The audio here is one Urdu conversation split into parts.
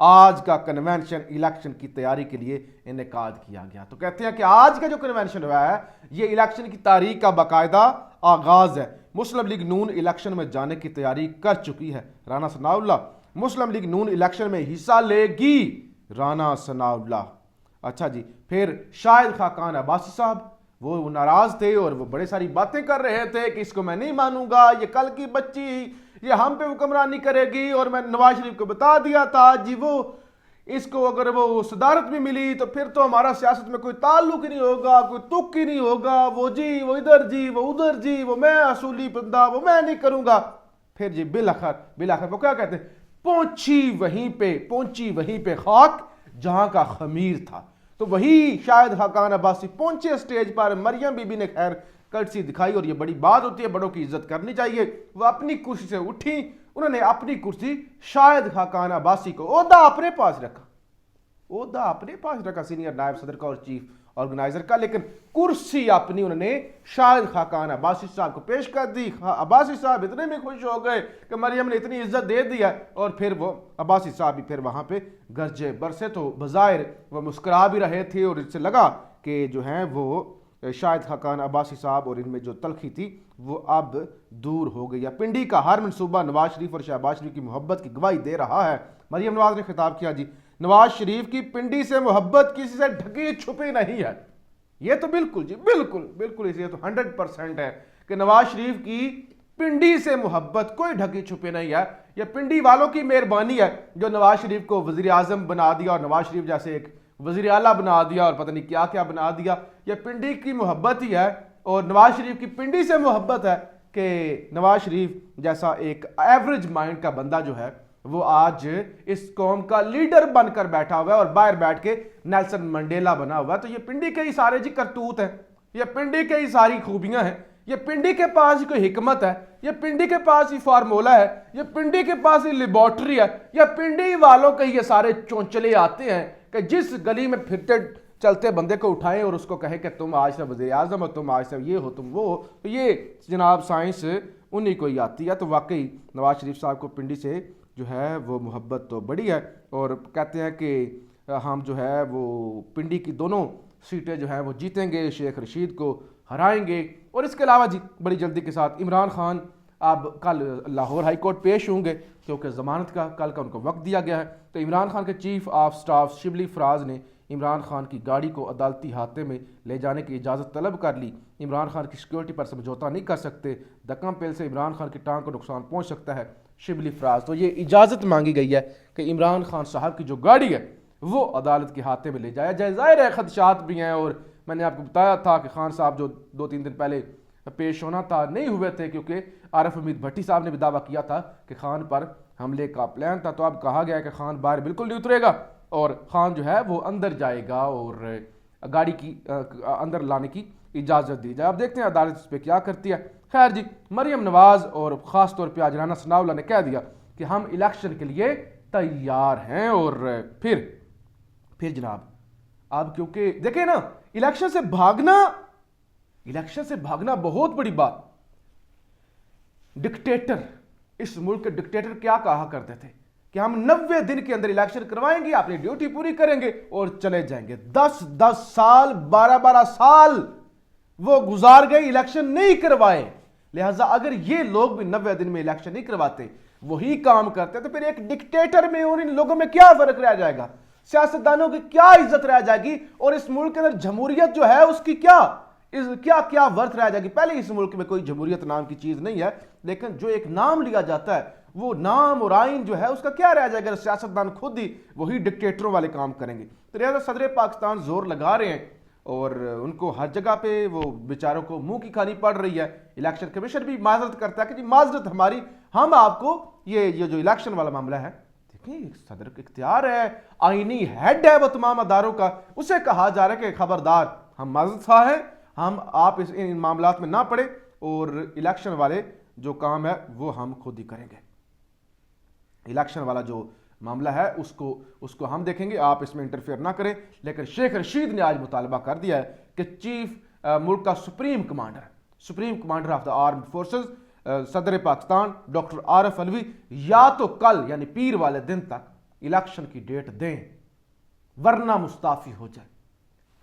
آج کا کنونشن الیکشن کی تیاری کے لیے انعقاد کیا گیا۔ تو کہتے ہیں کہ آج کا جو کنونشن ہوا ہے یہ الیکشن کی تاریخ کا باقاعدہ آغاز ہے۔ مسلم لیگ نون الیکشن میں جانے کی تیاری کر چکی ہے، رانا ثناء اللہ۔ مسلم لیگ نون الیکشن میں حصہ لے گی، رانا ثناء اللہ۔ اچھا جی، پھر شاہد خاقان عباسی صاحب وہ ناراض تھے اور وہ بڑے ساری باتیں کر رہے تھے کہ اس کو میں نہیں مانوں گا، یہ کل کی بچی، یہ ہم پہ حکمرانی کرے گی، اور میں نواز شریف کو بتا دیا تھا جی وہ اس کو اگر وہ صدارت بھی ملی تو پھر تو ہمارا سیاست میں کوئی تعلق ہی نہیں ہوگا، کوئی تک ہی نہیں ہوگا، وہ جی وہ ادھر جی وہ ادھر جی، وہ میں اصولی بندہ وہ میں نہیں کروں گا۔ پھر جی بالآخر وہ کیا کہتے ہیں، پہنچی وہیں پہ خاک جہاں کا خمیر تھا۔ تو وہی شاہد خاقان عباسی پہنچے اسٹیج پر، مریم بی بی نے خیر کرسی دکھائی، اور یہ بڑی بات ہوتی ہے، بڑوں کی عزت کرنی چاہیے۔ وہ اپنی کرسی سے اٹھی، انہوں نے اپنی کرسی شاہد خاقان عباسی کو عہدہ اپنے پاس رکھا، سینئر نائب صدر کا اور چیف آرگنائزر کا، لیکن کرسی اپنی انہوں نے شاہد خاقان عباسی صاحب کو پیش کر دی۔ عباسی صاحب اتنے میں خوش ہو گئے کہ مریم نے اتنی عزت دے دی ہے، اور پھر وہ عباسی صاحب بھی پھر وہاں پہ گرجے برسے، تو بظاہر وہ مسکرا بھی رہے تھے، اور اس سے لگا کہ جو ہیں وہ شاہد خاقان عباسی صاحب اور ان میں جو تلخی تھی وہ اب دور ہو گئی ہے۔ پنڈی کا ہر منصوبہ نواز شریف اور شہباز شریف کی محبت کی گواہی دے رہا ہے۔ مریم نواز نے خطاب کیا جی، نواز شریف کی پنڈی سے محبت کسی سے ڈھکی چھپی نہیں ہے۔ یہ تو بالکل جی بالکل یہ تو 100% ہے کہ نواز شریف کی پنڈی سے محبت کوئی ڈھکی چھپی نہیں ہے۔ یہ پنڈی والوں کی مہربانی ہے جو نواز شریف کو وزیر اعظم بنا دیا، اور نواز شریف جیسے ایک وزیر اعلیٰ بنا دیا، اور پتہ نہیں کیا کیا بنا دیا۔ یہ پنڈی کی محبت ہی ہے، اور نواز شریف کی پنڈی سے محبت ہے کہ نواز شریف جیسا ایک ایوریج مائنڈ کا بندہ جو ہے وہ آج اس قوم کا لیڈر بن کر بیٹھا ہوا ہے، اور باہر بیٹھ کے نیلسن منڈیلا بنا ہوا ہے۔ تو یہ پنڈی کے ہی سارے جی کرتوت ہیں، یہ پنڈی کے ہی ساری خوبیاں ہیں، یہ پنڈی کے پاس ہی کوئی حکمت ہے، یہ پنڈی کے پاس ہی فارمولا ہے، یہ پنڈی کے پاس ہی لیبارٹری ہے، یہ پنڈی والوں کے یہ سارے چونچلے آتے ہیں کہ جس گلی میں پھرتے چلتے بندے کو اٹھائیں اور اس کو کہیں کہ تم آج سے وزیر اعظم ہو، تم آج سے یہ ہو، تم وہ ہو، تو یہ جناب سائنس انہی کو ہی آتی ہے۔ تو واقعی نواز شریف صاحب کو پنڈی سے جو ہے وہ محبت تو بڑی ہے، اور کہتے ہیں کہ ہم جو ہے وہ پنڈی کی دونوں سیٹیں جو ہیں وہ جیتیں گے، شیخ رشید کو ہرائیں گے۔ اور اس کے علاوہ جی بڑی جلدی کے ساتھ عمران خان اب کل لاہور ہائی کورٹ پیش ہوں گے، کیونکہ ضمانت کا کل کا ان کو وقت دیا گیا ہے۔ تو عمران خان کے chief of staff Shibli Faraz نے عمران خان کی گاڑی کو عدالتی احاطے میں لے جانے کی اجازت طلب کر لی۔ عمران خان کی سیکیورٹی پر سمجھوتا نہیں کر سکتے، دکم پیل سے عمران خان کی ٹانگ کو نقصان پہنچ سکتا ہے، شبلی فراز۔ تو یہ اجازت مانگی گئی ہے کہ عمران خان صاحب کی جو گاڑی ہے وہ عدالت کے احاطے میں لے جایا جائے۔ ظاہر ہے خدشات بھی ہیں، اور میں نے آپ کو بتایا تھا کہ خان صاحب جو 2-3 دن پہلے پیش ہونا تھا نہیں ہوئے تھے، کیونکہ عارف امید بھٹی صاحب نے بھی دعویٰ کیا تھا کہ خان پر حملے کا پلان تھا۔ تو اب کہا گیا ہے کہ خان باہر بالکل نہیں اترے گا، اور خان جو ہے وہ اندر جائے گا اور گاڑی کی اندر لانے کی اجازت دی جائے۔ اب دیکھتے ہیں عدالت اس پہ کیا کرتی ہے۔ خیر جی، مریم نواز اور خاص طور پہ آج رانا ثناء اللہ نے کہہ دیا کہ ہم الیکشن کے لیے تیار ہیں، اور پھر جناب اب کیونکہ دیکھیں نا، الیکشن سے بھاگنا بہت بڑی بات۔ ڈکٹیٹر، اس ملک کے ڈکٹیٹر کیا کہا کرتے تھے کہ ہم 90 دن کے اندر الیکشن کروائیں گے، اپنی ڈیوٹی پوری کریں گے اور چلے جائیں گے۔ 10 سال 12 سال وہ گزار گئے، الیکشن نہیں کروائے۔ لہٰذا اگر یہ لوگ بھی 90 دن میں الیکشن نہیں کرواتے، وہی کام کرتے، تو پھر ایک ڈکٹیٹر میں اور ان لوگوں میں کیا فرق رہ جائے گا؟ سیاستدانوں کی کیا عزت رہ جائے گی؟ اور اس ملک کے اندر جمہوریت جو ہے اس کی کیا ورث رہ جائے گی؟ پہلے اس ملک میں کوئی جمہوریت نام کی چیز نہیں ہے، لیکن جو ایک نام لیا جاتا ہے وہ نام اور آئین جو ہے اس کا کیا رہ جائے گا؟ سیاستدان خود ہی وہی ڈکٹیٹروں والے کام کریں گے۔ تو لہٰذا صدر پاکستان زور لگا رہے ہیں، اور ان کو ہر جگہ پہ وہ بیچاروں کو منہ کی کھانی پڑ رہی ہے۔ الیکشن کمیشن بھی معذرت کرتا ہے کہ جی معذرت ہماری، ہم آپ کو یہ جو الیکشن والا معاملہ ہے، دیکھیں صدر کا اختیار ہے، آئینی ہیڈ ہے وہ تمام اداروں کا، اسے کہا جا رہا ہے کہ خبردار ہم معذرت خواہ ہیں، آپ ان معاملات میں نہ پڑے، اور الیکشن والے جو کام ہے وہ ہم خود ہی کریں گے۔ الیکشن والا جو معاملہ ہے اس کو ہم دیکھیں گے، آپ اس میں انٹرفیئر نہ کریں۔ لیکن شیخ رشید نے آج مطالبہ کر دیا ہے کہ چیف ملک کا supreme commander of the armed forces صدر پاکستان ڈاکٹر عارف علوی یا تو کل یعنی پیر والے دن تک الیکشن کی ڈیٹ دیں ورنہ مستعفی ہو جائے۔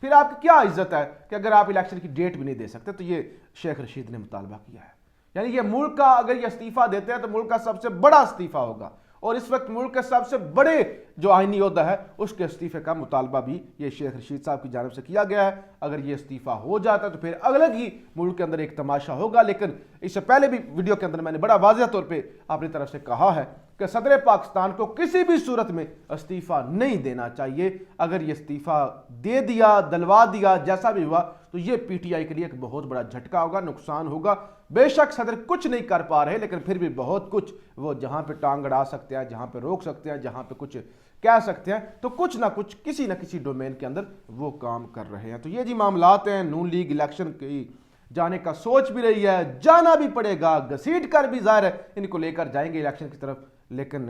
پھر آپ کی کیا عزت ہے کہ اگر آپ الیکشن کی ڈیٹ بھی نہیں دے سکتے؟ تو یہ شیخ رشید نے مطالبہ کیا ہے، یعنی یہ ملک کا اگر یہ استعفیٰ دیتے ہیں تو ملک کا سب سے بڑا استعفیٰ ہوگا، اور اس وقت ملک کے سب سے بڑے جو آئینی عہدہ ہے اس کے استعفے کا مطالبہ بھی یہ شیخ رشید صاحب کی جانب سے کیا گیا ہے۔ اگر یہ استعفیٰ ہو جاتا ہے تو پھر الگ ہی ملک کے اندر ایک تماشا ہوگا، لیکن اس سے پہلے بھی ویڈیو کے اندر میں نے بڑا واضح طور پہ اپنی طرف سے کہا ہے کہ صدر پاکستان کو کسی بھی صورت میں استعفیٰ نہیں دینا چاہیے۔ اگر یہ استعفیٰ دے دیا، دلوا دیا، جیسا بھی ہوا تو یہ پی ٹی آئی کے لیے ایک بہت بڑا جھٹکا ہوگا، نقصان ہوگا۔ بے شک صدر کچھ نہیں کر پا رہے، لیکن پھر بھی بہت کچھ وہ جہاں پہ ٹانگ اڑا سکتے ہیں، جہاں پہ روک سکتے ہیں، جہاں پہ کچھ کہہ سکتے ہیں، تو کچھ نہ کچھ کسی نہ کسی ڈومین کے اندر وہ کام کر رہے ہیں۔ تو یہ جی معاملات ہیں۔ نون لیگ الیکشن کی جانے کا سوچ بھی رہی ہے، جانا بھی پڑے گا، گھسیٹ کر بھی ظاہر ہے ان کو لے کر جائیں گے الیکشن کی طرف، لیکن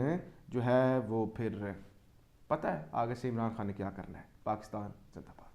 جو ہے وہ پھر پتہ ہے آگے سے عمران خان نے کیا کرنا ہے۔ پاکستان زندہ باد۔